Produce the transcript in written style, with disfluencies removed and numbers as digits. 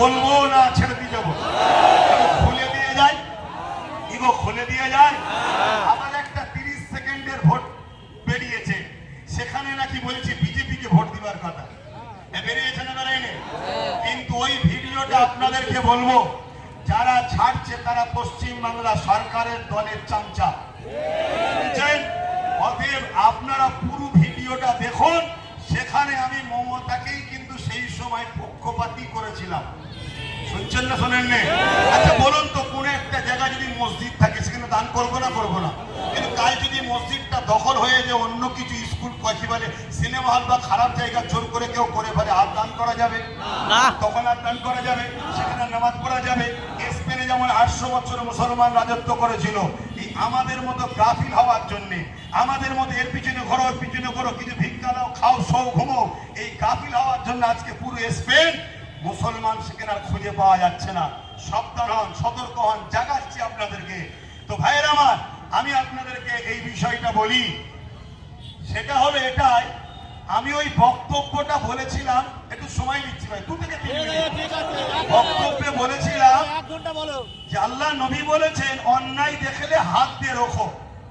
বলবো না ছেড়ে দিয়ে যাবো? খুলে দিয়ে যায়, ইগো খুলে দিয়ে যায়। আবার একটা 30 সেকেন্ডের ভোট বেরিয়েছে, সেখানে নাকি বলছে বিজেপিকে ভোট দিবার কথা। বেরিয়েছে না বেরোয়নি? কিন্তু ওই ভিডিওটা আপনাদেরকে বলবো, যারা ছাড়ছে তারা পশ্চিম বাংলা সরকারের দলের চামচা। অতএব আপনারা পুরো ভিডিওটা দেখুন। সেখানে আমি মমতাকেই কিন্তু সেই সময় পক্ষপাতী করেছিলাম। শুনছেন না শোনেন না? আচ্ছা বলুন তো, কোন একটা জায়গায় যদি মসজিদ থাকে সেখানে দান করবো না করবো না? কিন্তু কাল যদি মসজিদটা দখল হয়ে যে অন্য কিছু স্কুল কি বলে সিনেমা হল বা খারাপ জায়গা জোর করে কেউ করে ফেলে, আর দান করা যাবে না? তখন আর দান করা যাবে? সেখানে নামাজ পড়া যাবে? স্পেনে যেমন 800 বছর মুসলমান রাজত্ব করেছিল, এই আমাদের মতো গাফিল হওয়ার জন্য, আমাদের মতো এর পিছনে ঘোরো ওর পিছনে ঘোরো, কিছু ভিক্ষা দাও, খাও, শো, ঘুমো, এই গাফিল হওয়ার জন্য আজকে পুরো স্পেন মুসলমান সেখানে আর খুঁজে পাওয়া যাচ্ছে না। সাবধান হন, সতর্ক হন, জাগাচ্ছি আপনাদেরকে। তো ভাইয়ের আমার, আমি আপনাদেরকে এই বিষয়টা বলি, সেটা হলো এটাই, আমি ওই বক্তব্যটা বলেছিলাম, একটু সময় নিচ্ছি ভাই, 2 থেকে 3 মিনিট। বক্তব্যে বলেছিলাম যে আল্লাহ নবী বলেছেন অন্যায় দেখলে হাত দিয়ে রোখো।